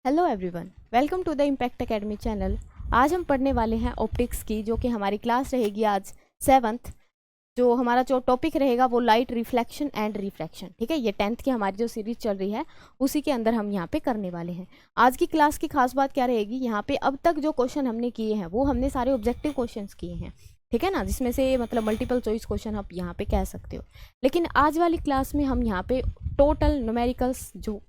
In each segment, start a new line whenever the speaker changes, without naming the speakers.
Hello everyone, welcome to the impact academy channel. आज हम पढ़ने वाले हैं ऑप्टिक्स की, जो कि हमारी क्लास रहेगी आज 7th। जो हमारा जो टॉपिक रहेगा वो लाइट रिफ्लेक्शन एंड रिफ्रैक्शन। ठीक है, ये 10th की हमारी जो सीरीज चल रही है उसी के अंदर हम यहाँ पे करने वाले हैं। आज की क्लास की खास बात क्या रहेगी, यहाँ पे अब तक जो क्वेश्चन हमने किए हैं वो हमने सारे ऑब्जेक्टिव क्वेश्चंस किए हैं। ठीक है ना, जिसमें से मतलब मल्टीपल चॉइस क्वेश्चन आप यहाँ पे कह सकते हो। लेकिन आज वाली क्लास में हम यहाँ पे टोटल न्यूमेरिकल्स जो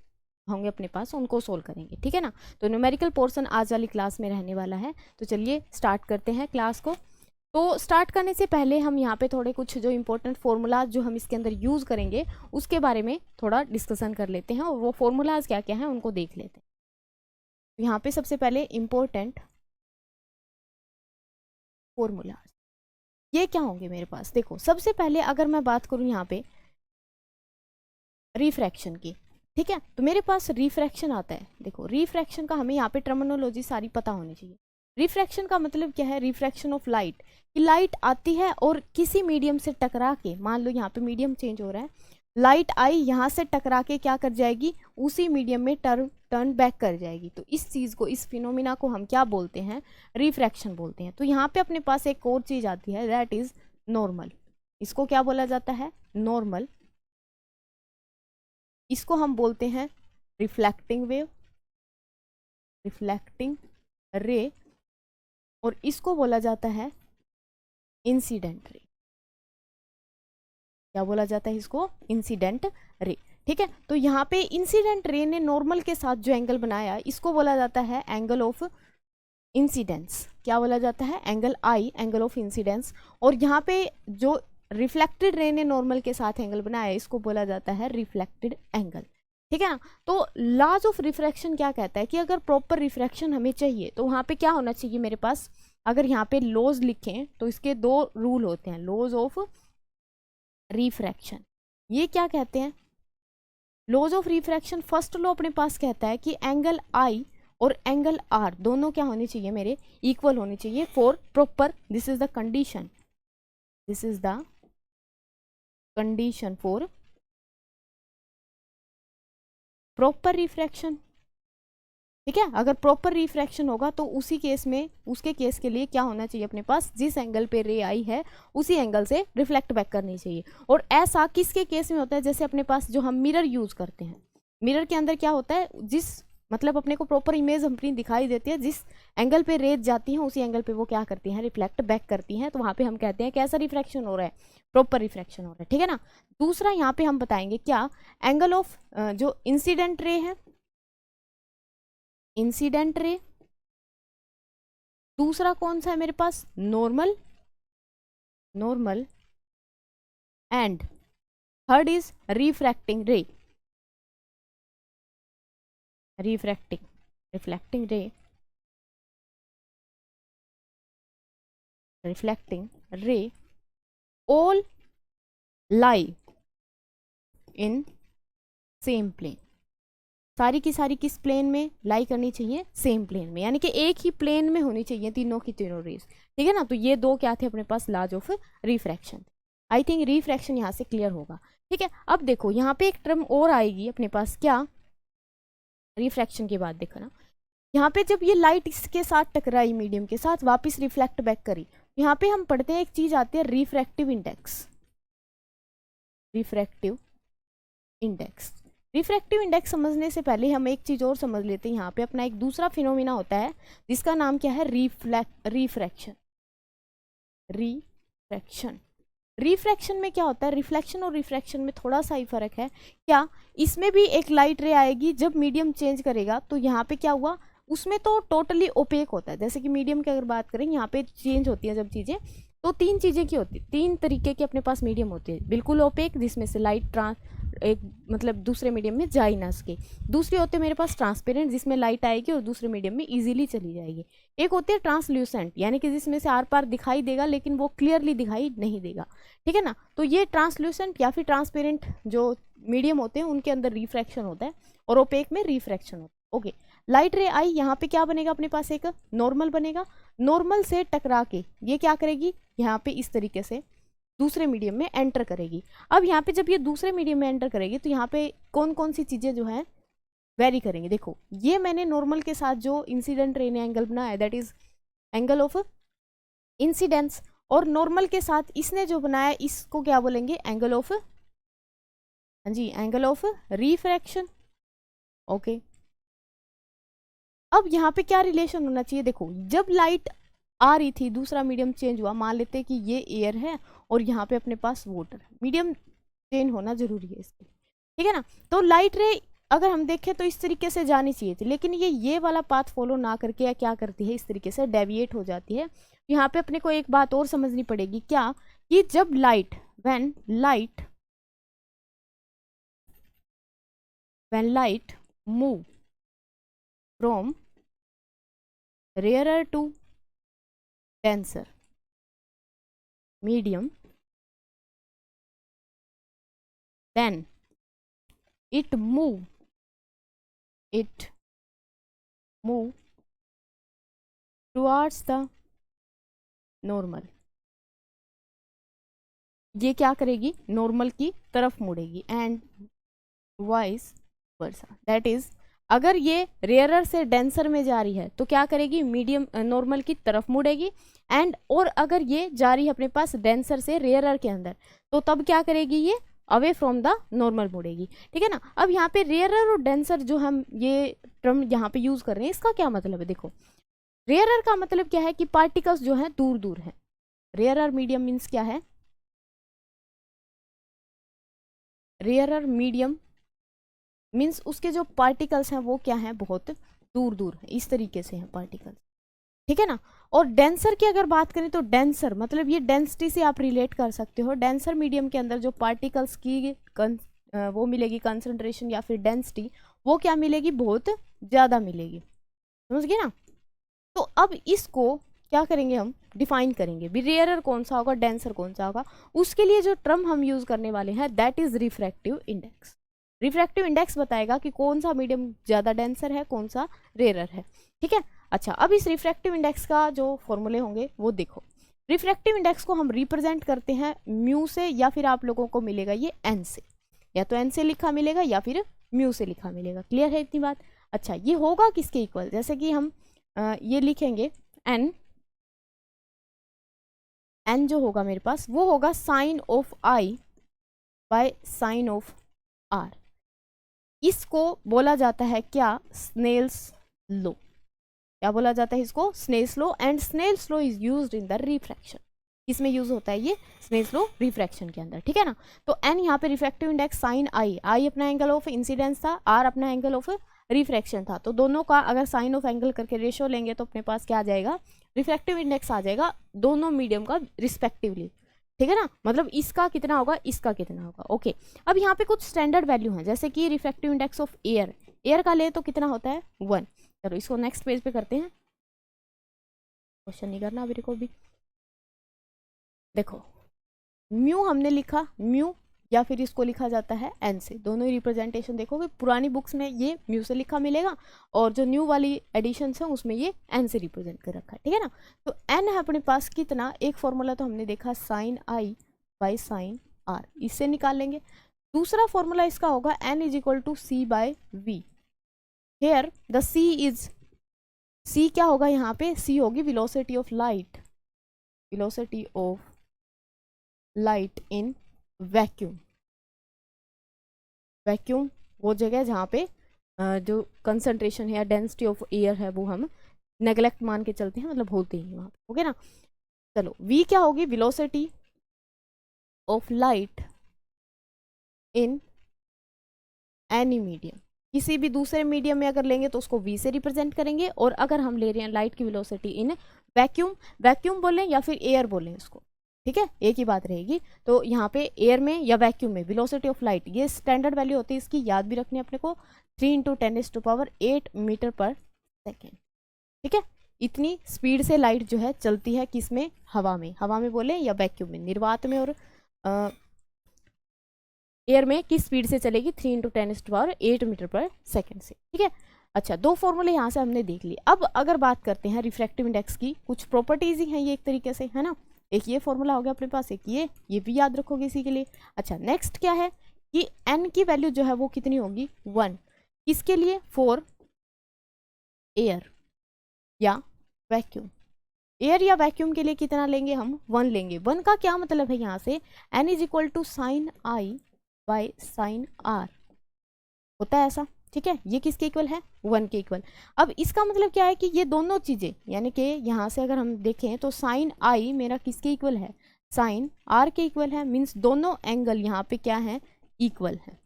होंगे अपने पास उनको सोल्व करेंगे। ठीक है ना, तो न्यूमेरिकल पोर्शन आज वाली क्लास में रहने वाला है। तो चलिए स्टार्ट करते हैं क्लास को। तो स्टार्ट करने से पहले हम यहाँ पे थोड़े कुछ जो इंपॉर्टेंट फॉर्मूलाज जो हम इसके अंदर यूज़ करेंगे उसके बारे में थोड़ा डिस्कशन कर लेते हैं, और वो फॉर्मूलाज क्या क्या हैं उनको देख लेते हैं। यहाँ पे सबसे पहले इंपॉर्टेंट फॉर्मूलाज ये क्या होंगे मेरे पास। देखो, सबसे पहले अगर मैं बात करूँ यहाँ पे रिफ्रैक्शन की, ठीक है, तो मेरे पास रिफ्रैक्शन आता है। देखो, रिफ्रैक्शन का हमें यहाँ पे टर्मिनोलॉजी सारी पता होनी चाहिए। रिफ्रैक्शन का मतलब क्या है, रिफ्रैक्शन ऑफ लाइट। कि लाइट आती है और किसी मीडियम से टकरा के, मान लो यहाँ पे मीडियम चेंज हो रहा है, लाइट आई यहाँ से टकरा के क्या कर जाएगी, उसी मीडियम में टर्न बैक कर जाएगी। तो इस चीज़ को, इस फिनोमिना को हम क्या बोलते हैं, रिफ्रैक्शन बोलते हैं। तो यहाँ पे अपने पास एक और चीज़ आती है, दैट इज नॉर्मल। इसको क्या बोला जाता है, नॉर्मल। इसको हम बोलते हैं रिफ्लेक्टिंग वेव, रिफ्लेक्टिंग रे, और इसको बोला जाता है इंसिडेंट रे। क्या बोला जाता है इसको, इंसिडेंट रे। ठीक है, तो यहाँ पे इंसिडेंट रे ने नॉर्मल के साथ जो एंगल बनाया इसको बोला जाता है एंगल ऑफ इंसिडेंस। क्या बोला जाता है, angle I, angle of incidence. और यहाँ पे जो रिफ्लेक्टेड रे ने नॉर्मल के साथ एंगल बनाया इसको बोला जाता है रिफ्लेक्टेड एंगल। ठीक है ना, तो लॉज ऑफ रिफ्रैक्शन क्या कहता है कि अगर प्रॉपर रिफ्रैक्शन हमें चाहिए तो वहाँ पे क्या होना चाहिए मेरे पास। अगर यहाँ पे लॉज लिखें तो इसके दो रूल होते हैं, लॉज ऑफ रिफ्रैक्शन। ये क्या कहते हैं, laws of refraction, first law अपने पास कहता है कि एंगल आई और एंगल आर दोनों क्या होने चाहिए मेरे, इक्वल होने चाहिए for proper, this is the condition, this is the condition for proper refraction. ठीक है, अगर प्रॉपर रिफ्रैक्शन होगा तो उसी केस में, उसके केस के लिए क्या होना चाहिए अपने पास, जिस एंगल पे रे आई है उसी एंगल से रिफ्लेक्ट बैक करनी चाहिए। और ऐसा किसके केस में होता है, जैसे अपने पास जो हम मिरर यूज करते हैं, मिरर के अंदर क्या होता है, जिस मतलब अपने को प्रॉपर इमेज अपनी दिखाई देती है, जिस एंगल पे रेज जाती हैं उसी एंगल पे वो क्या करती हैं, रिफ्लेक्ट बैक करती हैं। तो वहाँ पे हम कहते हैं कैसा रिफ्रैक्शन हो रहा है, प्रॉपर रिफ्रैक्शन हो रहा है। ठीक है ना, दूसरा यहाँ पे हम बताएंगे क्या, एंगल ऑफ जो इंसिडेंट रे है, इंसिडेंट रे। दूसरा कौन सा है मेरे पास, normal, normal. And third is refracting ray, refracting, reflecting ray, reflecting ray, all lie in same plane. सारी की सारी किस प्लेन में लाई करनी चाहिए, सेम प्लेन में, यानी कि एक ही प्लेन में होनी चाहिए तीनों की तीनों रेज। ठीक है ना, तो ये दो क्या थे अपने पास, laws of refraction. I think refraction यहाँ से क्लियर होगा। ठीक है, अब देखो यहाँ पे एक टर्म और आएगी अपने पास, क्या, रिफ्रैक्शन के बाद देखो ना, यहाँ पे जब ये लाइट इसके साथ टकराई, मीडियम के साथ वापस रिफ्लेक्ट बैक करी, यहाँ पे हम पढ़ते हैं एक चीज आती है refractive index, refractive index. Refractive index समझने से पहले हम एक चीज और समझ लेते हैं। यहाँ पे अपना एक दूसरा फिनोमिना होता है जिसका नाम क्या है, रिफ्रैक्शन। रिफ्रैक्शन, रिफ्रैक्शन में क्या होता है, रिफ्लेक्शन और रिफ्रैक्शन में थोड़ा सा ही फर्क है। क्या, इसमें भी एक लाइट रे आएगी, जब मीडियम चेंज करेगा तो यहाँ पे क्या हुआ, उसमें तो टोटली ओपेक होता है। जैसे कि मीडियम की अगर बात करें, यहाँ पे चेंज होती है जब चीज़ें, तो तीन चीज़ें की होती है, तीन तरीके के अपने पास मीडियम होते हैं। बिल्कुल ओपेक, जिसमें से लाइट एक मतलब दूसरे मीडियम में जा ही ना सके। दूसरे होते हैं मेरे पास ट्रांसपेरेंट, जिसमें लाइट आएगी और दूसरे मीडियम में इजीली चली जाएगी। एक होते हैं ट्रांसल्यूसेंट, यानी कि जिसमें से आर पार दिखाई देगा लेकिन वो क्लियरली दिखाई नहीं देगा। ठीक है ना, तो ये ट्रांसल्यूसेंट या फिर ट्रांसपेरेंट जो मीडियम होते हैं उनके अंदर रिफ्रैक्शन होता है, और ओपेक में रिफ्रैक्शन होता है। ओके, लाइट रे आई, यहाँ पे क्या बनेगा अपने पास, एक नॉर्मल बनेगा। नॉर्मल से टकरा के ये क्या करेगी, यहाँ पे इस तरीके से दूसरे मीडियम में एंटर करेगी। अब यहाँ पे जब ये दूसरे मीडियम में एंटर करेगी तो यहाँ पे कौन कौन सी चीज़ें जो हैं वेरी करेंगे। देखो ये मैंने नॉर्मल के साथ जो इंसिडेंट रे ने एंगल बनाया that is angle of incidence, और नॉर्मल के साथ इसने जो बनाया इसको क्या बोलेंगे, एंगल ऑफ, हाँ जी, एंगल ऑफ रिफ्रैक्शन। ओके, अब यहाँ पे क्या रिलेशन होना चाहिए, देखो जब लाइट आ रही थी दूसरा मीडियम चेंज हुआ, मान लेते हैं कि ये एयर है और यहाँ पे अपने पास वाटर है, मीडियम चेंज होना जरूरी है इसके लिए, ठीक है ना। तो लाइट रे अगर हम देखें तो इस तरीके से जानी चाहिए थी, लेकिन ये वाला पाथ फॉलो ना करके या क्या करती है, इस तरीके से डेविएट हो जाती है। यहाँ पे अपने को एक बात और समझनी पड़ेगी, क्या, कि जब light when light move from rarer to denser medium, then it move towards the normal, ये क्या करेगी, नॉर्मल की तरफ मुड़ेगी, and vice versa, that is अगर ये रेयरर से डेंसर में जा रही है तो क्या करेगी, मीडियम नॉर्मल की तरफ मुड़ेगी, एंड और अगर ये जा रही है अपने पास डेंसर से रेयरर के अंदर तो तब क्या करेगी, ये अवे फ्रॉम द नॉर्मल मुड़ेगी, ठीक है ना। अब यहाँ पे रेयरर और डेंसर जो हम ये टर्म यहाँ पे यूज कर रहे हैं, इसका क्या मतलब है, देखो रेयरर का मतलब क्या है कि पार्टिकल्स जो है दूर दूर है, रेयरर मीडियम मीन्स क्या है, रेयरर मीडियम मीन्स उसके जो पार्टिकल्स हैं वो क्या हैं, बहुत दूर दूर है, इस तरीके से हैं पार्टिकल्स, ठीक है ना। और डेंसर की अगर बात करें तो डेंसर मतलब ये डेंसिटी से आप रिलेट कर सकते हो, डेंसर मीडियम के अंदर जो पार्टिकल्स की वो मिलेगी कंसंट्रेशन या फिर डेंसिटी, वो क्या मिलेगी, बहुत ज़्यादा मिलेगी, समझ गए ना। तो अब इसको क्या करेंगे, हम डिफाइन करेंगे भी रेयरर कौन सा होगा, डेंसर कौन सा होगा, उसके लिए जो टर्म हम यूज करने वाले हैं that is refractive index. Refractive index बताएगा कि कौन सा मीडियम ज़्यादा डेंसर है, कौन सा रेयरर है, ठीक है। अच्छा, अब इस रिफ्रैक्टिव इंडेक्स का जो फॉर्मूले होंगे वो देखो, रिफ्रैक्टिव इंडेक्स को हम रिप्रेजेंट करते हैं म्यू से, या फिर आप लोगों को मिलेगा ये एन से, या तो एन से लिखा मिलेगा या फिर म्यू से लिखा मिलेगा, क्लियर है इतनी बात। अच्छा, ये होगा किसके इक्वल, जैसे कि हम ये लिखेंगे एन जो होगा मेरे पास वो होगा sine of I by sine of R, इसको बोला जाता है क्या, स्नेल्स लॉ, क्या बोला जाता है इसको, Snell's law, and Snell's law is used in the refraction, किसमें यूज होता है ये, स्नेल्स लॉ रिफ्रैक्शन के अंदर, ठीक है ना। तो एन यहाँ पे रिफ्रैक्टिव इंडेक्स साइन आई अपना एंगल ऑफ इंसिडेंस था, आर अपना एंगल ऑफ रिफ्रैक्शन था, तो दोनों का अगर साइन ऑफ एंगल करके रेशियो लेंगे तो अपने पास क्या आ जाएगा, रिफ्रैक्टिव इंडेक्स आ जाएगा दोनों मीडियम का रिस्पेक्टिवली, ठीक है ना, मतलब इसका कितना होगा, इसका कितना होगा। ओके, अब यहाँ पे कुछ स्टैंडर्ड वैल्यू हैं, जैसे कि रिफ्रैक्टिव इंडेक्स ऑफ एयर का ले तो कितना होता है 1। चलो इसको नेक्स्ट पेज पे करते हैं, क्वेश्चन नहीं करना अभी को भी। देखो म्यू हमने लिखा, म्यू या फिर इसको लिखा जाता है एन से, दोनों ही रिप्रेजेंटेशन देखोगे पुरानी बुक्स में ये म्यू से लिखा मिलेगा, और जो न्यू वाली एडिशन है उसमें ये एन से रिप्रेजेंट कर रखा है, ठीक है ना। तो एन है अपने पास कितना, एक फॉर्मूला तो हमने देखा sign I by sine are, इससे निकाल लेंगे। दूसरा फॉर्मूला इसका होगा N is equal to c by we, here the सी क्या होगा यहाँ पे, सी होगी velocity of light, velocity of light in vacuum, vacuum वो जगह जहाँ पे जो कंसंट्रेशन है या डेंसिटी ऑफ एयर है वो हम नेग्लेक्ट मान के चलते हैं, मतलब होते ही वहाँ पे, ओके ना। चलो v क्या होगी, velocity of light in any medium, किसी भी दूसरे मीडियम में अगर लेंगे तो उसको v से रिप्रेजेंट करेंगे, और अगर हम ले रहे हैं लाइट की वेलोसिटी इन वैक्यूम बोलें या फिर एयर बोलें इसको, ठीक है, एक ही बात रहेगी। तो यहाँ पे एयर में या वैक्यूम में वेलोसिटी ऑफ लाइट, ये स्टैंडर्ड वैल्यू होती है, इसकी याद भी रखनी है अपने को, 3 × 10⁸ मीटर पर सेकेंड, ठीक है। इतनी स्पीड से लाइट जो है चलती है किसमें, हवा में बोले या वैक्यूम में, निर्वात में और एयर में किस स्पीड से चलेगी, 3 × 10⁸ मीटर पर सेकेंड से, ठीक है। अच्छा, दो फॉर्मूले यहाँ से हमने देख लिए। अब अगर बात करते हैं रिफ्रैक्टिव इंडेक्स की, कुछ प्रॉपर्टीज ही हैं ये एक तरीके से, है ना, एक ये फॉर्मूला हो गया अपने पास, एक ये भी याद रखोगे इसी के लिए। अच्छा, नेक्स्ट क्या है कि n की वैल्यू जो है वो कितनी होगी 1, किसके लिए? फॉर एयर या वैक्यूम। एयर या वैक्यूम के लिए कितना लेंगे हम? 1 लेंगे। 1 का क्या मतलब है यहाँ से? n is equal to sine I by sine R, होता है ऐसा, ठीक है। ये किसके इक्वल है? 1 के इक्वल। अब इसका मतलब क्या है कि ये दोनों चीजें, यानी कि यहाँ से अगर हम देखें तो साइन आई मेरा किसके इक्वल है? साइन आर के इक्वल है, मीन्स दोनों एंगल यहाँ पे क्या है? इक्वल है,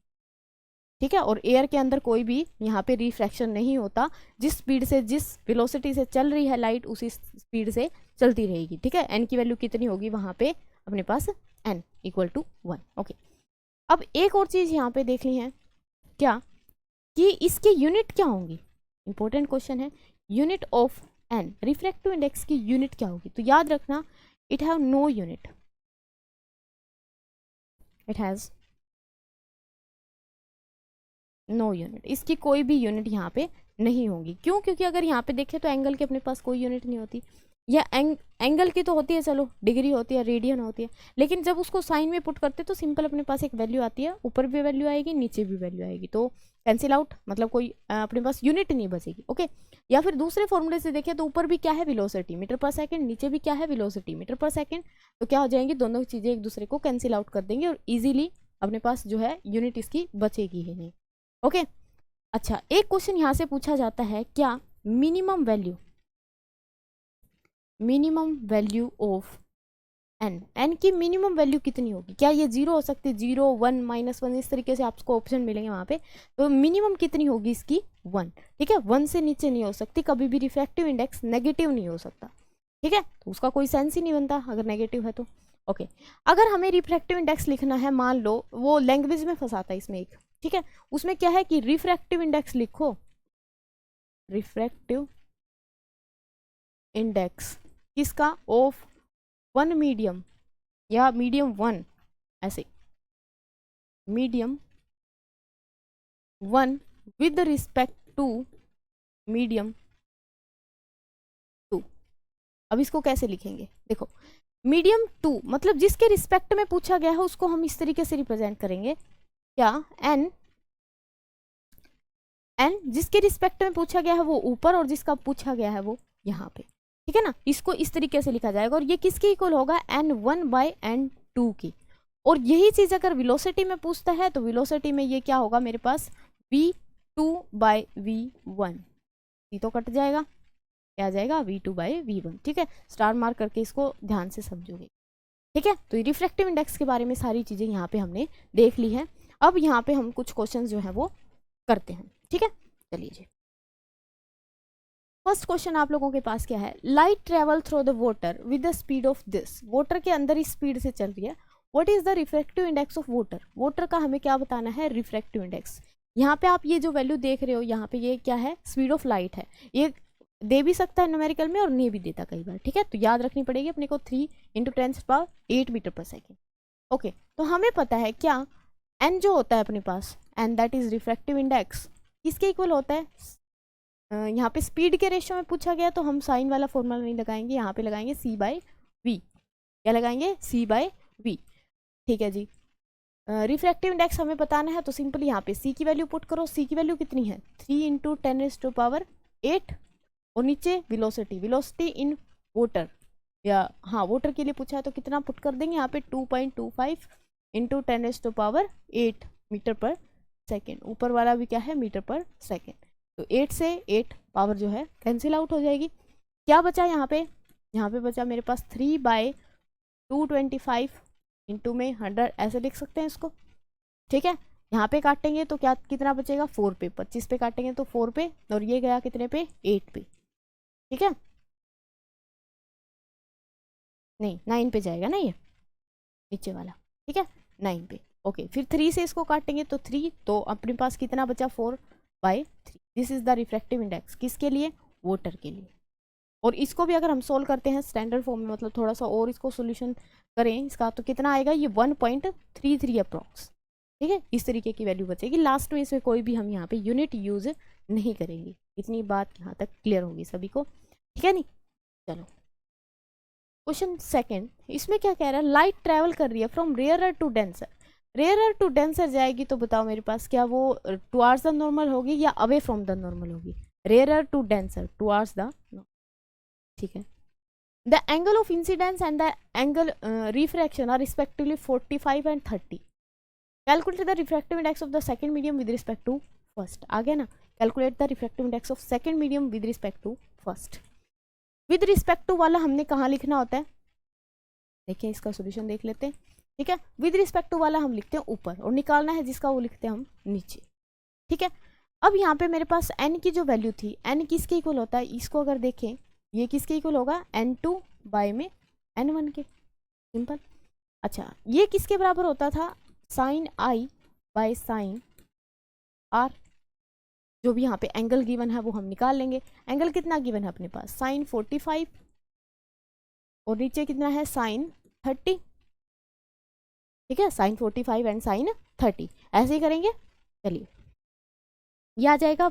ठीक है। और एयर के अंदर कोई भी यहाँ पे रिफ्रैक्शन नहीं होता, जिस स्पीड से, जिस वेलोसिटी से चल रही है लाइट उसी स्पीड से चलती रहेगी, ठीक है। एन की वैल्यू कितनी होगी वहां पे अपने पास? N equal to 1। ओके, अब एक और चीज यहाँ पे देख ली है, क्या कि इसके यूनिट क्या होंगी? इंपॉर्टेंट क्वेश्चन है। Unit of N, refractive index की यूनिट क्या होगी? तो याद रखना, it have no unit, it has no unit. इसकी कोई भी यूनिट यहाँ पे नहीं होगी। क्यों? क्योंकि अगर यहाँ पे देखें तो एंगल की अपने पास कोई यूनिट नहीं होती, या एंगल की तो होती है, चलो डिग्री होती है, रेडियन होती है, लेकिन जब उसको साइन में पुट करते तो सिंपल अपने पास एक वैल्यू आती है, ऊपर भी वैल्यू आएगी, नीचे भी वैल्यू आएगी, तो कैंसिल आउट, मतलब कोई अपने पास यूनिट नहीं बचेगी। ओके, या फिर दूसरे फॉर्मूले से देखें तो ऊपर भी क्या है? वेलोसिटी मीटर पर सेकंड, नीचे भी क्या है? वेलोसिटी मीटर पर सेकंड। तो क्या हो जाएंगी? दोनों चीजें एक दूसरे को कैंसिल आउट कर देंगे और इजीली अपने पास जो है यूनिट इसकी बचेगी ही नहीं। ओके, अच्छा, एक क्वेश्चन यहां से पूछा जाता है, क्या मिनिमम वैल्यू ऑफ एन की मिनिमम वैल्यू कितनी होगी? क्या ये 0 हो सकती है? 0, 1, -1, इस तरीके से आपको ऑप्शन मिलेंगे वहां पे। तो मिनिमम कितनी होगी इसकी? 1, ठीक है। 1 से नीचे नहीं हो सकती, कभी भी रिफ्रैक्टिव इंडेक्स नेगेटिव नहीं हो सकता, ठीक है। तो उसका कोई सेंस ही नहीं बनता अगर नेगेटिव है तो। ओके, अगर हमें रिफ्रैक्टिव इंडेक्स लिखना है, मान लो वो लैंग्वेज में फंसाता है इसमें एक, ठीक है। उसमें क्या है कि रिफ्रैक्टिव इंडेक्स लिखो, रिफ्रैक्टिव इंडेक्स किसका? ऑफ 1 मीडियम या मीडियम 1, ऐसे medium 1 with respect to medium 2। अब इसको कैसे लिखेंगे? देखो, मीडियम 2 मतलब जिसके रिस्पेक्ट में पूछा गया है उसको हम इस तरीके से रिप्रेजेंट करेंगे, क्या? एन जिसके रिस्पेक्ट में पूछा गया है वो ऊपर, और जिसका पूछा गया है वो यहाँ पे, ठीक है ना। इसको इस तरीके से लिखा जाएगा, और ये किसके इक्वल होगा? n1 बाय n2 की। और यही चीज अगर वेलोसिटी में पूछता है तो वेलोसिटी में ये क्या होगा मेरे पास? v2 bye v1। ये तो कट जाएगा, क्या आ जाएगा? v2 बाय v1, ठीक है। स्टार मार्क करके इसको ध्यान से समझोगे, ठीक है। तो रिफ्रैक्टिव इंडेक्स के बारे में सारी चीजें यहाँ पे हमने देख ली है। अब यहाँ पे हम कुछ क्वेश्चन जो है वो करते हैं, ठीक है। चलिए जी, फर्स्ट क्वेश्चन आप लोगों के पास क्या है? Light travel through the water with the speed of this, water के अंदर इस स्पीड से चल रही है। What is the refractive index of water? Water का हमें क्या बताना है? Refractive index. यहाँ पे आप ये जो वैल्यू देख रहे हो, यहाँ पे ये क्या है? स्पीड ऑफ लाइट है। ये दे भी सकता है न्यूमेरिकल में और नहीं भी देता कई बार, ठीक है। तो याद रखनी पड़ेगी अपने को 3 × 10⁸ मीटर पर सेकेंड। ओके, तो हमें पता है क्या? एन जो होता है अपने पास, n that is refractive index, किसके इक्वल होता है? यहाँ पे स्पीड के रेशियो में पूछा गया तो हम साइन वाला फॉर्मूला नहीं लगाएंगे, यहाँ पे लगाएंगे c/v। क्या लगाएंगे? c/v, ठीक है जी। रिफ्रैक्टिव इंडेक्स हमें बताना है तो सिंपली यहाँ पे c की वैल्यू पुट करो। c की वैल्यू कितनी है? 3 × 10⁸, और नीचे वेलोसिटी इन वाटर, या हाँ वाटर के लिए पूछा है तो कितना पुट कर देंगे यहाँ पे? 2.25 × 10⁸ मीटर पर सेकेंड। ऊपर वाला भी क्या है? मीटर पर सेकेंड। तो 8 से 8 पावर जो है कैंसिल आउट हो जाएगी। क्या बचा यहाँ पे? यहाँ पे बचा मेरे पास 3/225 इंटू में 100, ऐसे लिख सकते हैं इसको, ठीक है। यहाँ पे काटेंगे तो क्या कितना बचेगा? 4 पे, 25 पे काटेंगे तो 4 पे, और ये गया कितने पे? 8 पे, ठीक है। नहीं, 9 पे जाएगा ना ये नीचे वाला, ठीक है, 9 पे। ओके, फिर 3 से इसको काटेंगे तो 3, तो अपने पास कितना बचा? 4/3। This is the refractive index, किसके लिए? वाटर के लिए। और इसको भी अगर हम सोल्व करते हैं स्टैंडर्ड फॉर्म में, मतलब थोड़ा सा और इसको सोल्यूशन करें इसका, तो कितना आएगा? ये 1.33 अप्रॉक्स, ठीक है। इस तरीके की वैल्यू बचेगी। लास्ट में इसमें कोई भी हम यहाँ पे यूनिट यूज नहीं करेंगे। इतनी बात यहाँ तक क्लियर होगी सभी को, ठीक है। नहीं, चलो क्वेश्चन सेकंड, इसमें क्या कह रहा है? लाइट ट्रेवल कर रही है from rarer to denser. Rarer to denser जाएगी तो बताओ मेरे पास क्या वो टुवार्ड्स द नॉर्मल होगी या अवे फ्रॉम द नॉर्मल होगी? Rarer to denser, towards the, ठीक है। The angle of incidence and the angle refraction are respectively 45 and 30। Calculate the refractive index of the second medium with respect to first. आ गया ना, calculate the refractive index of second medium with respect to first. With respect to वाला हमने कहाँ लिखना होता है? देखिए इसका सोल्यूशन देख लेते हैं, ठीक है। विद रिस्पेक्ट टू वाला हम लिखते हैं ऊपर और निकालना है जिसका वो लिखते हैं हम नीचे, ठीक है। अब यहाँ पे मेरे पास n की जो वैल्यू थी, n किसके इक्वल होता है? इसको अगर देखें ये किसके इक्वल होगा? n2 बाय में n1 के, सिंपल। अच्छा ये किसके बराबर होता था? Sine i by sine r। जो भी यहाँ पे एंगल गिवन है वो हम निकाल लेंगे। एंगल कितना गिवन है अपने पास? साइन 45 और नीचे कितना है? साइन 30, ठीक है। साइन 45 एंड साइन 30 ऐसे ही करेंगे। चलिए ये आ जाएगा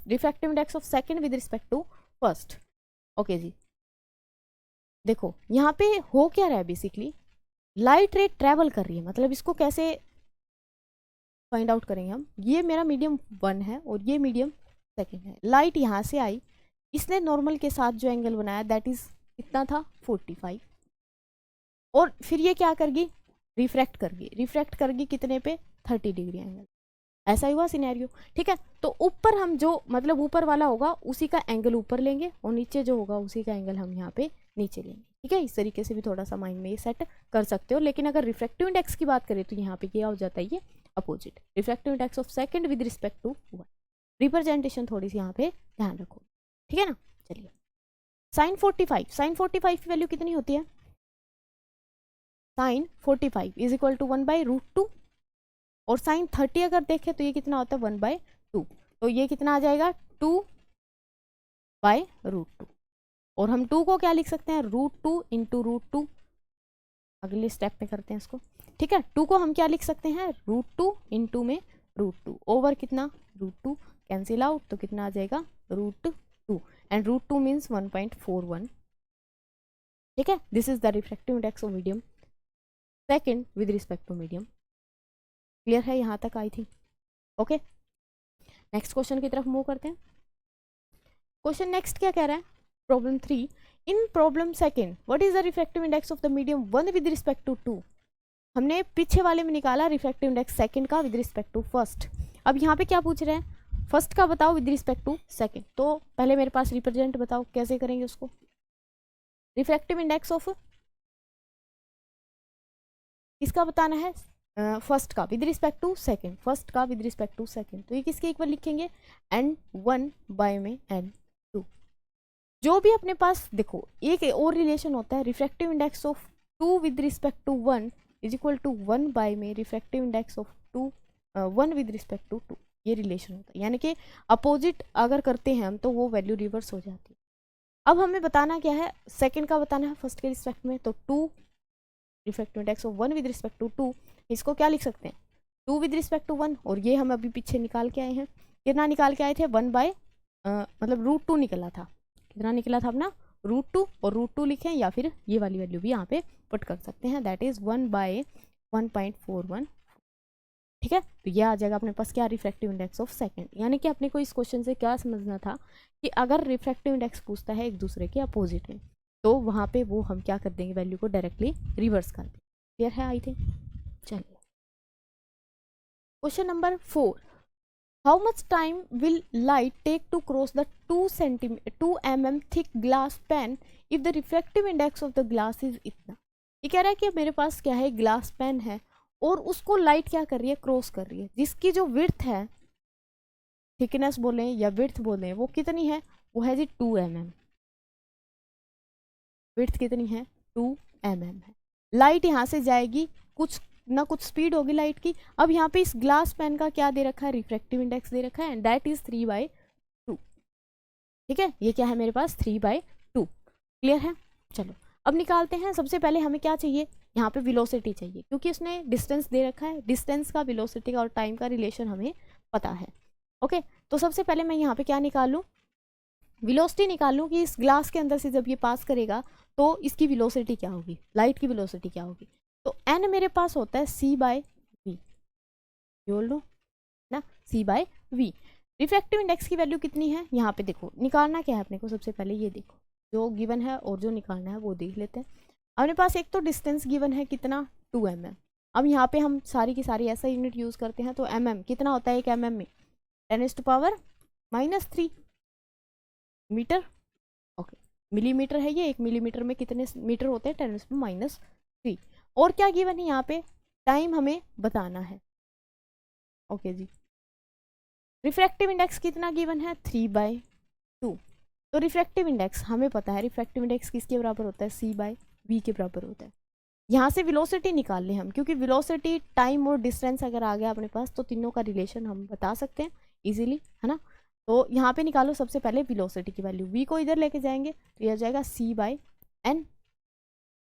refractive index of second with respect to first. Okay जी, देखो यहाँ पे हो क्या रहा है, बेसिकली लाइट रे ट्रेवल कर रही है। मतलब इसको कैसे फाइंड आउट करेंगे हम? ये मेरा मीडियम 1 है और ये मीडियम 2 है। लाइट यहाँ से आई, इसने नॉर्मल के साथ जो एंगल बनाया दैट इज कितना था? 45। और फिर ये क्या करगी? रिफ्रैक्ट करगी। रिफ्रैक्ट करगी कितने पे? 30 डिग्री एंगल। ऐसा ही हुआ सिनेरियो, ठीक है। तो ऊपर हम जो मतलब ऊपर वाला होगा उसी का एंगल ऊपर लेंगे और नीचे जो होगा उसी का एंगल हम यहाँ पे नीचे लेंगे, ठीक है। इस तरीके से भी थोड़ा सा माइंड में ये सेट कर सकते हो। लेकिन अगर रिफ्रैक्टिव इंडेक्स की बात करें तो यहाँ पे क्या हो जाता है? ये opposite, refractive index of second with respect to 1। Representation थोड़ी सी यहाँ पे ध्यान रखो, ठीक है ना। चलिए साइन 45, साइन 45 की वैल्यू कितनी होती है? साइन 45 इज इक्वल टू 1/√2 और साइन 30 अगर देखें तो ये कितना होता है? 1/2। तो ये कितना आ जाएगा? 2/√2। और हम 2 को क्या लिख सकते हैं? √2 इंटू √2। अगले स्टेप में करते हैं इसको, ठीक है। 2 को हम क्या लिख सकते हैं? √2 इंटू में √2 ओवर कितना? √2 कैंसिल आउट, तो कितना आ जाएगा? √2 एंड √2 मीन्स 1.41, ठीक है। This is the refractive index of medium second with respect to medium. Clear है यहाँ तक? I think okay. Next question की तरफ मूव करते हैं। क्वेश्चन नेक्स्ट क्या कह रहा है? Problem 3, in problem second what is the refractive index of the medium 1 with respect to 2। हमने पीछे वाले में निकाला रिफ्रैक्टिव इंडेक्स सेकंड का विद रिस्पेक्ट टू फर्स्ट। अब यहाँ पे क्या पूछ रहे हैं? फर्स्ट का बताओ विद रिस्पेक्ट टू सेकंड। तो पहले मेरे पास रिप्रेजेंट बताओ कैसे करेंगे उसको। रिफ्रैक्टिव इंडेक्स ऑफ इसका बताना है फर्स्ट का with respect to second, first का विद रिस्पेक्ट टू सेकंड। तो ये किसके इक्वल लिखेंगे? n1 बाय में n2। जो भी अपने पास देखो एक और रिलेशन होता है, refractive index of 2 with respect to 1 is equal to 1 by में refractive index of 1 with respect to 2। ये रिलेशन होता है, यानी कि अपोजिट अगर करते हैं हम तो वो वैल्यू रिवर्स हो जाती है। अब हमें बताना क्या है? सेकंड का बताना है फर्स्ट के रिस्पेक्ट में। तो 2 refractive index of 1 with respect to 2, इसको क्या लिख सकते हैं? 2 विद रिस्पेक्ट टू 1। और ये हम अभी पीछे निकाल के आए हैं, कितना निकाल के आए थे? 1 बाय मतलब √2 निकला था। कितना निकला था अपना? √2। और √2 लिखें या फिर ये वाली वैल्यू भी यहाँ पे पुट कर सकते हैं, दैट इज 1/1.41, ठीक है। तो ये आ जाएगा अपने पास क्या? Refractive index of second. यानी कि अपने को इस क्वेश्चन से क्या समझना था कि अगर रिफ्रैक्टिव इंडेक्स पूछता है एक दूसरे के अपोजिट में तो वहाँ पे वो हम क्या कर देंगे? वैल्यू को डायरेक्टली रिवर्स कर देंगे। क्लियर है आई थिंक? चलिए question number 4, how much time will light take to cross the 2 mm thick glass pane if the refractive index of the glass is इतना। ये कह रहा है कि मेरे पास क्या है? ग्लास पेन है और उसको लाइट क्या कर रही है? क्रॉस कर रही है, जिसकी जो विड्थ है, थिकनेस बोले या विड्थ बोले, वो कितनी है? वो है जी 2 mm। विड्थ कितनी है? 2 mm है। लाइट यहाँ से जाएगी, कुछ ना कुछ स्पीड होगी लाइट की। अब यहाँ पे इस ग्लास पेन का क्या दे रखा है? रिफ्रैक्टिव इंडेक्स दे रखा है एंड दैट इज 3/2, ठीक है। ये क्या है मेरे पास? 3/2। क्लियर है? चलो अब निकालते हैं। सबसे पहले हमें क्या चाहिए? यहाँ पे वेलोसिटी चाहिए, क्योंकि उसने डिस्टेंस दे रखा है। डिस्टेंस का, वेलोसिटी का और टाइम का रिलेशन हमें पता है। ओके, तो सबसे पहले मैं यहाँ पे क्या निकाल लूँ? वेलोसिटी निकाल लूँ कि इस ग्लास के अंदर से जब ये पास करेगा तो इसकी वेलोसिटी क्या होगी, लाइट की वेलोसिटी क्या होगी। तो n मेरे पास होता है c/v, यू ऑल नो ना, C/V। रिफ्रैक्टिव इंडेक्स की वैल्यू कितनी है यहाँ पे देखो, निकालना क्या है अपने को, सबसे पहले ये देखो जो गिवन है और जो निकालना है वो देख लेते हैं। अपने पास एक तो डिस्टेंस गिवन है कितना, 2 mm। अब यहाँ पे हम सारी की सारी ऐसा यूनिट यूज़ करते हैं, तो mm कितना होता है एक mm में, 10⁻³ मीटर। ओके, मिलीमीटर है ये, 1 मिलीमीटर में कितने मीटर होते हैं, 10⁻3। और क्या गिवन है यहाँ पे, टाइम हमें बताना है। ओके जी, रिफ्रैक्टिव इंडेक्स कितना गिवन है, 3/2। तो रिफ्रैक्टिव इंडेक्स हमें पता है, रिफ्रैक्टिव इंडेक्स किसके बराबर होता है, C/V के बराबर होता है। यहाँ से वेलोसिटी निकाल लें हम, क्योंकि वेलोसिटी, टाइम और डिस्टेंस अगर आ गया अपने पास तो तीनों का रिलेशन हम बता सकते हैं इजीली, है ना। तो यहाँ पे निकालो सबसे पहले वेलोसिटी की वैल्यू, v को इधर लेके जाएंगे तो ये हो जाएगा C/n।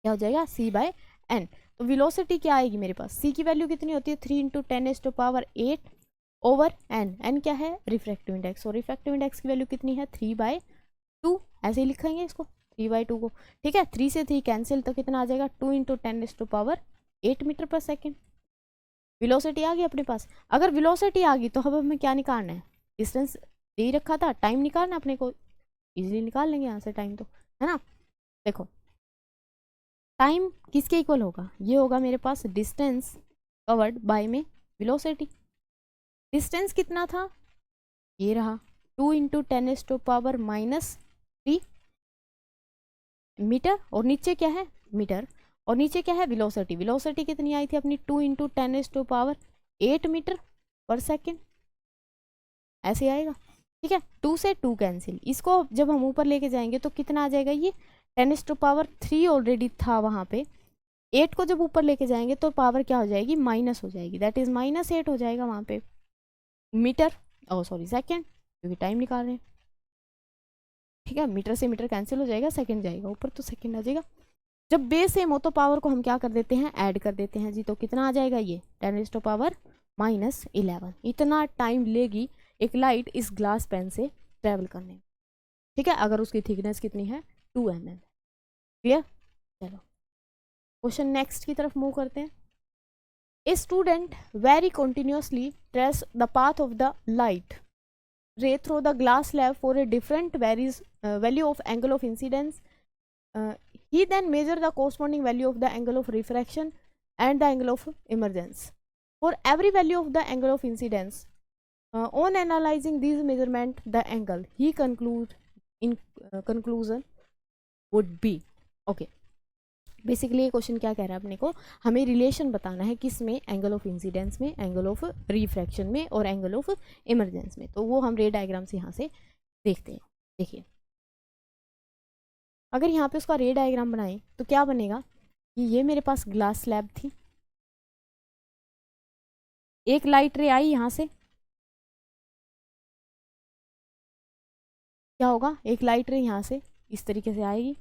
क्या हो जाएगा, C/n। तो वेलोसिटी क्या आएगी मेरे पास, c की वैल्यू कितनी होती है, 3 × 10⁸ ओवर n। n क्या है, रिफ्रैक्टिव इंडेक्स, और रिफ्रैक्टिव इंडेक्स की वैल्यू कितनी है, 3/2। ऐसे ही लिखेंगे इसको, 3/2 को, ठीक है। 3 से 3 कैंसिल, तो कितना आ जाएगा, 2 × 10⁸ मीटर पर सेकेंड। वेलोसिटी आ गई अपने पास। अगर वेलोसिटी आ गई तो अब हमें क्या निकालना है, डिस्टेंस दे ही रखा था, टाइम निकालना अपने को, इजीली निकाल लेंगे यहाँ से टाइम, तो है ना। देखो टाइम किसके इक्वल होगा, ये होगा मेरे पास डिस्टेंस कवर्ड बाय में वेलोसिटी। डिस्टेंस कितना था, ये रहा 2 × 10⁻³ मीटर, और नीचे क्या है, मीटर, और नीचे क्या है, वेलोसिटी। वेलोसिटी कितनी आई थी अपनी, 2 × 10⁸ मीटर पर सेकेंड, ऐसे आएगा, ठीक है। 2 से 2 कैंसिल, इसको जब हम ऊपर लेके जाएंगे तो कितना आ जाएगा, ये 10⁻³ ऑलरेडी था वहाँ पे, 8 को जब ऊपर लेके जाएंगे तो पावर क्या हो जाएगी, माइनस हो जाएगी, दैट इज -8 हो जाएगा वहाँ पे मीटर, सॉरी सेकेंड, क्योंकि टाइम निकाल रहे हैं, ठीक है। मीटर से मीटर कैंसिल हो जाएगा, सेकंड जाएगा ऊपर, तो सेकंड आ जाएगा। जब बेस सेम हो तो पावर को हम क्या कर देते हैं, ऐड कर देते हैं जी, तो कितना आ जाएगा, ये 10⁻⁻11। इतना टाइम लेगी एक लाइट इस ग्लास पेन से ट्रेवल करने में, ठीक है, अगर उसकी थिकनेस कितनी है, 2 mm। क्लियर, चलो क्वेश्चन नेक्स्ट की तरफ मूव करते हैं। A student very continuously trace the path of the light ray through the glass slab for a different value of angle of incidence. He then measure the corresponding value of the angle of refraction and the angle of emergence. For every value of the angle of incidence, on analyzing these measurement, the angle he conclude in conclusion would be, okay. Basically ये question क्या कह रहा है अपने को, हमें relation बताना है किस में, एंगल ऑफ इंसिडेंस में, एंगल ऑफ रिफ्रैक्शन में और एंगल ऑफ इमरजेंस में। तो वो हम रे डायग्राम से यहाँ से देखते हैं। देखिए अगर यहाँ पे उसका रे डायग्राम बनाएं तो क्या बनेगा कि ये मेरे पास ग्लास स्लैब थी, एक लाइट रे आई यहाँ से, क्या होगा, एक लाइट रे यहाँ से इस तरीके से आएगी,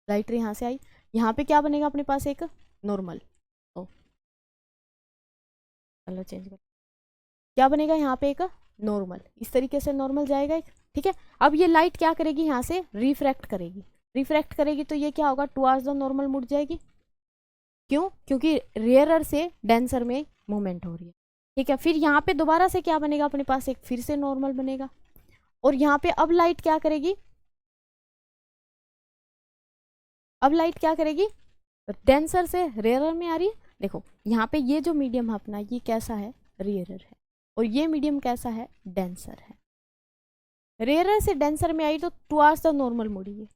लाइट रे यहाँ से आई, यहाँ पे क्या बनेगा अपने पास, एक नॉर्मल, कलर चेंज कर, क्या बनेगा यहाँ पे, एक नॉर्मल, इस तरीके से नॉर्मल जाएगा एक, ठीक है। अब ये लाइट क्या करेगी, यहाँ से रिफ्रैक्ट करेगी, रिफ्रैक्ट करेगी तो ये क्या होगा, टुवर्ड्स द नॉर्मल मुड़ जाएगी, क्यों, क्योंकि रेयरर से डेंसर में मूवमेंट हो रही है, ठीक है। फिर यहाँ पे दोबारा से क्या बनेगा अपने पास, एक फिर से नॉर्मल बनेगा, और यहाँ पे अब लाइट क्या करेगी, अब लाइट क्या करेगी, डेंसर से रेयरर में आ रही है। देखो यहाँ पे ये जो मीडियम है अपना, ये कैसा है, रेयरर है, और ये मीडियम कैसा है, डेंसर है। रेयरर से डेंसर में आई तो टुवर्ड्स द नॉर्मल मुड़ी है,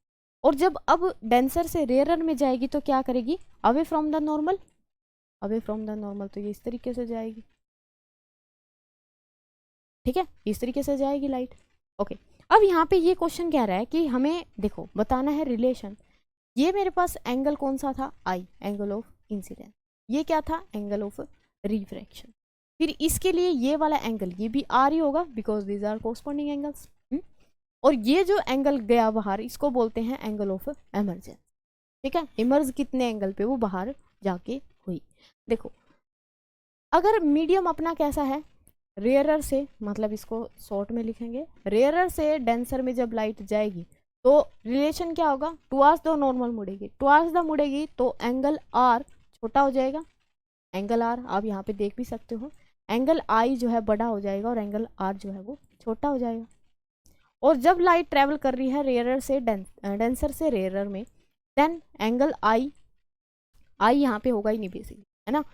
और जब अब डेंसर से रेयरर में जाएगी तो क्या करेगी, away from the normal, away from the normal, तो ये इस तरीके से जाएगी, ठीक है, इस तरीके से जाएगी लाइट, ओके। अब यहाँ पे ये क्वेश्चन कह रहा है कि हमें देखो बताना है रिलेशन, ये मेरे पास एंगल कौन सा था, आई, एंगल ऑफ इंसिडेंस, ये क्या था, एंगल ऑफ रिफ्रैक्शन, फिर इसके लिए ये वाला एंगल ये भी आर ही होगा, because these are corresponding angles, और ये जो एंगल गया बाहर इसको बोलते हैं एंगल ऑफ इमर्जेंस, ठीक है। इमर्ज कितने एंगल पे, वो बाहर जाके हुई। देखो अगर मीडियम अपना कैसा है, रेयरर से, मतलब इसको शॉर्ट में लिखेंगे, रेयरर से डेंसर में जब लाइट जाएगी तो रिलेशन क्या होगा, टुवर्ड्स द नॉर्मल मुड़ेगी, टुवर्ड्स द मुड़ेगी तो एंगल आर छोटा हो जाएगा, एंगल आर आप यहाँ पे देख भी सकते हो, एंगल आई जो है बड़ा हो जाएगा और एंगल आर जो है वो छोटा हो जाएगा। और जब लाइट ट्रेवल कर रही है रेयरर से डेंसर से रेयरर में, देन एंगल आई यहाँ पे होगा ही नहीं बेसिकली, है ना।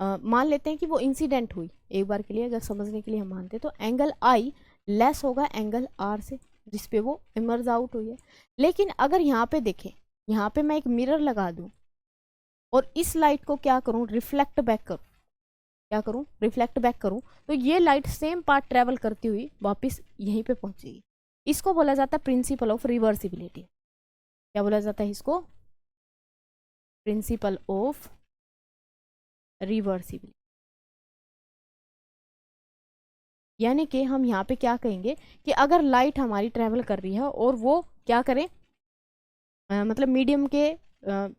मान लेते हैं कि वो इंसिडेंट हुई, एक बार के लिए अगर समझने के लिए हम मानते हैं, तो एंगल आई लेस होगा एंगल आर से जिस पे वो इमर्ज आउट हुई है। लेकिन अगर यहाँ पे देखें, यहाँ पे मैं एक मिरर लगा दूँ और इस लाइट को क्या करूँ, रिफ्लेक्ट बैक करूँ, क्या करूँ, रिफ्लेक्ट बैक करूँ, तो ये लाइट सेम पाथ ट्रेवल करती हुई वापस यहीं पे पहुंचेगी। इसको बोला जाता है प्रिंसिपल ऑफ रिवर्सिबिलिटी। क्या बोला जाता है इसको, प्रिंसिपल ऑफ रिवर्सिबिलिटी। यानी कि हम यहाँ पे क्या कहेंगे कि अगर लाइट हमारी ट्रेवल कर रही है और वो क्या करे, मतलब मीडियम के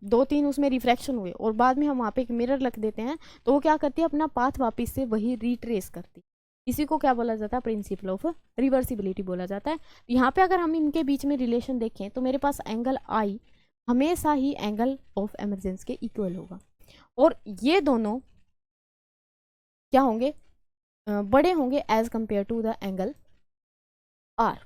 2-3 उसमें रिफ्रैक्शन हुए और बाद में हम वहाँ पे एक मिरर रख देते हैं, तो वो क्या करती है, अपना पाथ वापस से वही रिट्रेस करती है। इसी को क्या बोला जाता है, प्रिंसिपल ऑफ रिवर्सिबिलिटी बोला जाता है। यहाँ पे अगर हम इनके बीच में रिलेशन देखें तो मेरे पास एंगल आई हमेशा ही एंगल ऑफ एमरजेंस के इक्वल होगा, और ये दोनों क्या होंगे, बड़े होंगे as compare to the angle R.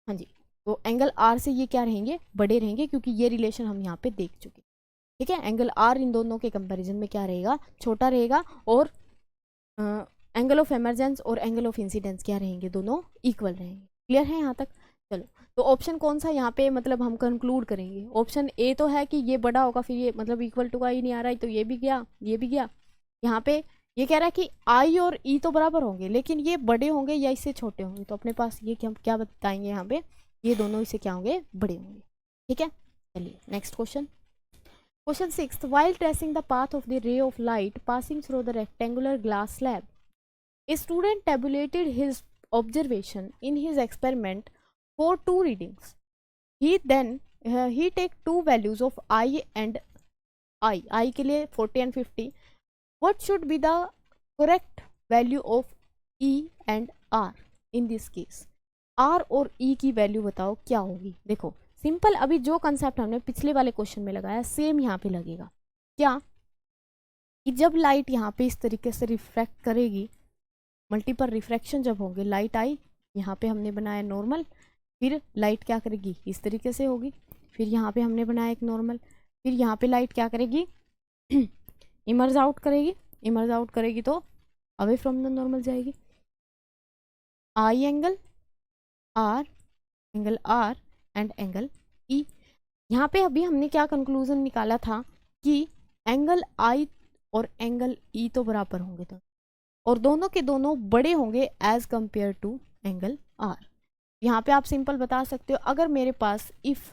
हाँ जी, तो एंगल आर से ये क्या रहेंगे, बड़े रहेंगे, क्योंकि ये रिलेशन हम यहाँ पे देख चुके। ठीक है, एंगल आर इन दोनों के कंपैरिजन में क्या रहेगा, छोटा रहेगा, और एंगल ऑफ एमरजेंस और एंगल ऑफ इंसिडेंस क्या रहेंगे, दोनों इक्वल रहेंगे। क्लियर है यहाँ तक। चलो, तो ऑप्शन कौन सा यहाँ पे मतलब हम कंक्लूड करेंगे, ऑप्शन ए तो है कि ये बड़ा होगा, फिर ये मतलब इक्वल टू का ही नहीं आ रहा है, तो ये भी गया, ये भी गया। यहाँ पे ये कह रहा है कि आई और ई तो बराबर होंगे, लेकिन ये बड़े होंगे या इससे छोटे होंगे, तो अपने पास ये क्या बताएंगे यहाँ पे, ये दोनों इससे क्या होंगे, बड़े होंगे। ठीक है, चलिए next question. Question 6. While tracing the path of the ray of light passing through the rectangular glass slab, a student tabulated his observation in his experiment for 2 readings. He take 2 values of I and I के लिए 40 and 50. What should be the correct value of E and R in this case? R और E की value बताओ क्या होगी। देखो simple, अभी जो कंसेप्ट हमने पिछले वाले क्वेश्चन में लगाया सेम यहाँ पे लगेगा। क्या कि जब लाइट यहाँ पे इस तरीके से रिफ्रैक्ट करेगी, मल्टीपल रिफ्रैक्शन जब होंगे, लाइट आई, यहाँ पे हमने बनाया नॉर्मल, फिर लाइट क्या करेगी, इस तरीके से होगी, फिर यहाँ पे हमने बनाया एक नॉर्मल, फिर यहाँ पे लाइट क्या करेगी, इमर्ज आउट करेगी, इमर्ज आउट करेगी तो अवे फ्रॉम द नॉर्मल जाएगी। I angle r, angle r and angle e. यहाँ पे अभी हमने क्या कंक्लूजन निकाला था कि एंगल आई और एंगल ई तो बराबर होंगे, तो और दोनों के दोनों बड़े होंगे as compare to angle r. यहाँ पे आप सिंपल बता सकते हो, अगर मेरे पास if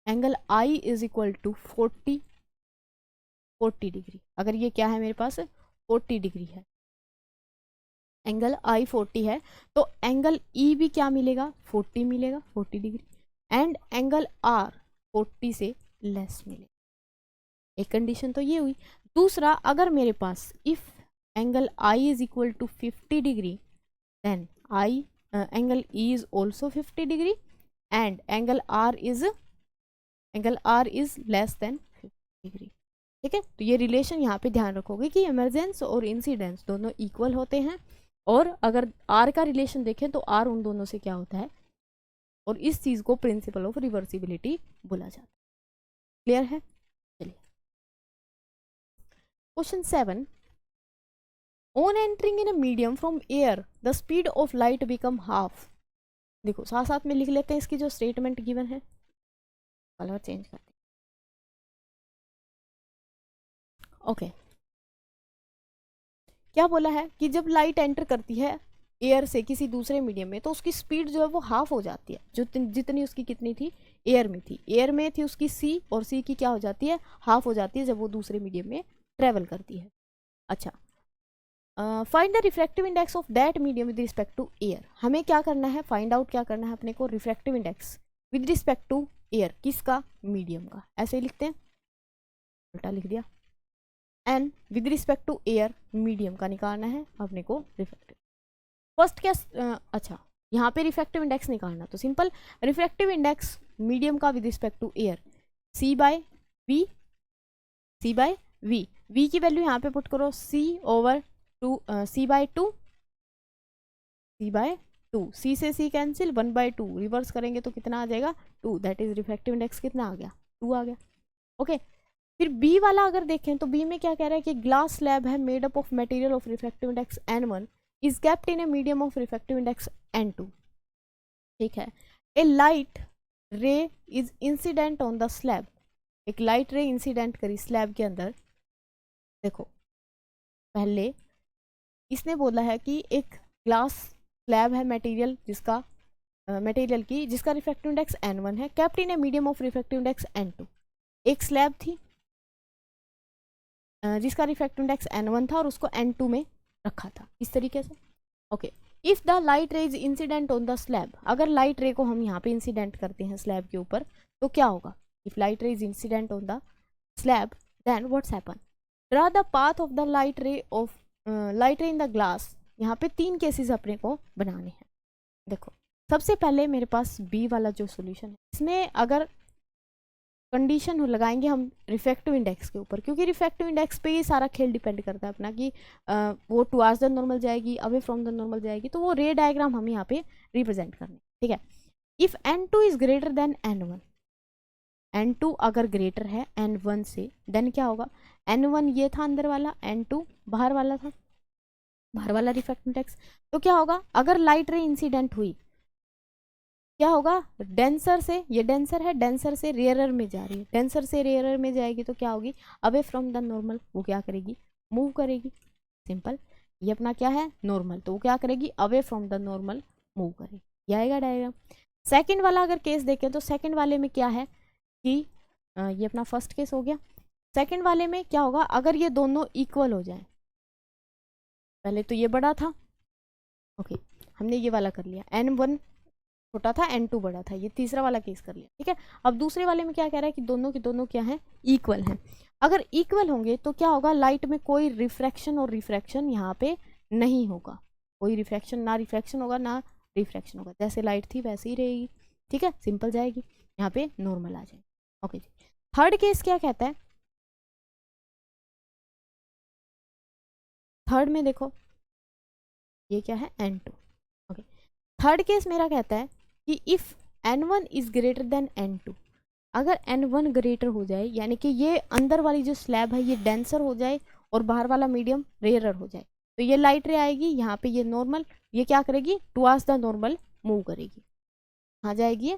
angle i is equal to 40 degree, अगर ये क्या है मेरे पास 40 डिग्री है, एंगल आई 40 है, तो एंगल ई भी क्या मिलेगा, 40 मिलेगा, 40 डिग्री, एंड एंगल आर 40 से लेस मिलेगा। एक कंडीशन तो ये हुई। दूसरा, अगर मेरे पास if angle i is equal to 50 degree, then i angle e is also 50 degree and angle r is less than 50 degree. ठीक है, तो ये रिलेशन यहाँ पे ध्यान रखोगे कि इमरजेंस और इंसिडेंस दोनों इक्वल होते हैं, और अगर आर का रिलेशन देखें तो आर उन दोनों से क्या होता है, और इस चीज को प्रिंसिपल ऑफ रिवर्सिबिलिटी बोला जाता है। क्लियर है। चलिए question 7। On entering in a medium from air the speed of light become half. देखो साथ साथ में लिख लेते हैं इसकी जो स्टेटमेंट गिवन है, कलर चेंज कर दें। ओके, क्या बोला है कि जब लाइट एंटर करती है एयर से किसी दूसरे मीडियम में, तो उसकी स्पीड जो है वो हाफ हो जाती है, जो जितनी उसकी कितनी थी, एयर में थी, एयर में थी उसकी सी, और सी की क्या हो जाती है, हाफ हो जाती है जब वो दूसरे मीडियम में ट्रेवल करती है। अच्छा, find the refractive index of that medium with respect to air. हमें क्या करना है, फाइंड आउट क्या करना है अपने को, refractive index with respect to air, किसका, मीडियम का, ऐसे ही लिखते हैं, उल्टा लिख दिया, and with respect to air medium का निकालना है अपने को रिफ्रैक्टिव। फर्स्ट क्या, अच्छा यहाँ पे रिफ्रैक्टिव इंडेक्स निकालना, तो सिंपल रिफ्रैक्टिव इंडेक्स मीडियम का with respect to air, c by v, c by v, v की वैल्यू यहाँ पे पुट करो c over two, c by two, c by two, c से सी कैंसिल, 1/2 रिवर्स करेंगे तो कितना आ जाएगा 2, दैट इज रिफ्रैक्टिव इंडेक्स कितना आ गया 2 आ गया। ओके फिर बी वाला अगर देखें तो बी में क्या कह रहा है कि ग्लास स्लैब है made up of material of refractive index n1 is kept in a medium of refractive index n2। ठीक है, a light ray is incident on the slab, एक लाइट रे इंसिडेंट करी स्लैब के अंदर। देखो पहले इसने बोला है कि एक ग्लास स्लैब है मटेरियल जिसका मटेरियल की जिसका रिफ्रैक्टिव इंडेक्स n1 है, kept in a medium of refractive index n2। एक स्लैब थी जिसका रिफ्रैक्टिव इंडेक्स n1 था और उसको n2 में रखा था इस तरीके से। Okay if the light ray is incident on the slab, अगर लाइट रे को हम यहाँ पे इंसिडेंट करते हैं स्लैब के ऊपर तो क्या होगा, if light ray is incident on the slab then what's happen, draw the path of the light ray in the glass. यहाँ पे 3 केसेस अपने को बनाने हैं। देखो सबसे पहले मेरे पास बी वाला जो सोल्यूशन है इसमें अगर कंडीशन लगाएंगे हम रिफ्रैक्टिव इंडेक्स के ऊपर, क्योंकि रिफ्रैक्टिव इंडेक्स पे ही सारा खेल डिपेंड करता है अपना कि वो टुवर्ड्स द नॉर्मल जाएगी, अवे फ्रॉम द नॉर्मल जाएगी, तो वो रे डायग्राम हम यहाँ पे रिप्रेजेंट करने। ठीक है, if n2 is greater than n1, n2 अगर ग्रेटर है n1 से देन क्या होगा, n1 ये था अंदर वाला, n2 बाहर वाला था, बाहर वाला रिफ्रैक्टिव इंडेक्स। तो क्या होगा अगर लाइट रे इंसिडेंट हुई क्या होगा, डेंसर से, ये डेंसर है, डेंसर से रेयरर में जा रही है, डेंसर से रेयरर में जाएगी तो क्या होगी, अवे फ्रॉम द नॉर्मल, वो क्या करेगी मूव करेगी। सिंपल, ये अपना क्या है नॉर्मल, तो वो क्या करेगी away from the normal move करेगी। ये आएगा डायग्राम। सेकंड वाला अगर केस देखें तो सेकंड वाले में क्या है कि ये अपना फर्स्ट केस हो गया। सेकंड वाले में क्या होगा, अगर ये दोनों इक्वल हो जाए, पहले तो ये बड़ा था, ओके हमने ये वाला कर लिया, n1 छोटा था n2 बड़ा था, ये तीसरा वाला केस कर लिया। ठीक है, अब दूसरे वाले में क्या कह रहा है कि दोनों के दोनों क्या हैं इक्वल हैं। अगर इक्वल होंगे तो क्या होगा, लाइट में कोई रिफ्रैक्शन और रिफ्रैक्शन यहाँ पे नहीं होगा, कोई रिफ्रैक्शन, ना रिफ्रैक्शन होगा ना रिफ्रैक्शन होगा, जैसे लाइट थी वैसे ही रहेगी। ठीक है, सिंपल जाएगी, यहाँ पे नॉर्मल आ जाएगी। ओके जी, थर्ड केस क्या कहता है, थर्ड में देखो ये क्या है n2। ओके थर्ड केस मेरा कहता है कि if n1 is greater than n2, अगर n1 ग्रेटर हो जाए यानी कि ये अंदर वाली जो स्लैब है ये डेंसर हो जाए और बाहर वाला मीडियम रेयरर हो जाए, तो ये लाइट रे आएगी यहाँ पे, ये नॉर्मल, ये क्या करेगी टुवर्ड्स द नॉर्मल मूव करेगी, कहाँ जाएगी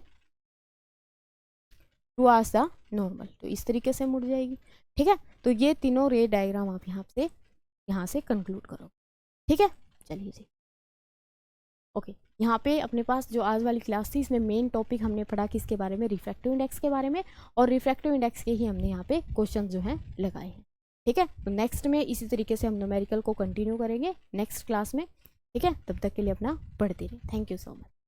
टुवर्ड्स द नॉर्मल, तो इस तरीके से मुड़ जाएगी। ठीक है, तो ये तीनों रे डायग्राम आप यहाँ से कंक्लूड करो। ठीक है, चलिए जी। ओके यहाँ पे अपने पास जो आज वाली क्लास थी इसमें मेन टॉपिक हमने पढ़ा किसके बारे में, रिफ्रैक्टिव इंडेक्स के बारे में, और रिफ्रैक्टिव इंडेक्स के ही हमने यहाँ पे क्वेश्चन जो हैं लगाए हैं। ठीक है, तो नेक्स्ट में इसी तरीके से हम न्यूमेरिकल को कंटिन्यू करेंगे नेक्स्ट क्लास में। ठीक है, तब तक के लिए अपना पढ़ते रहिए। Thank you so much.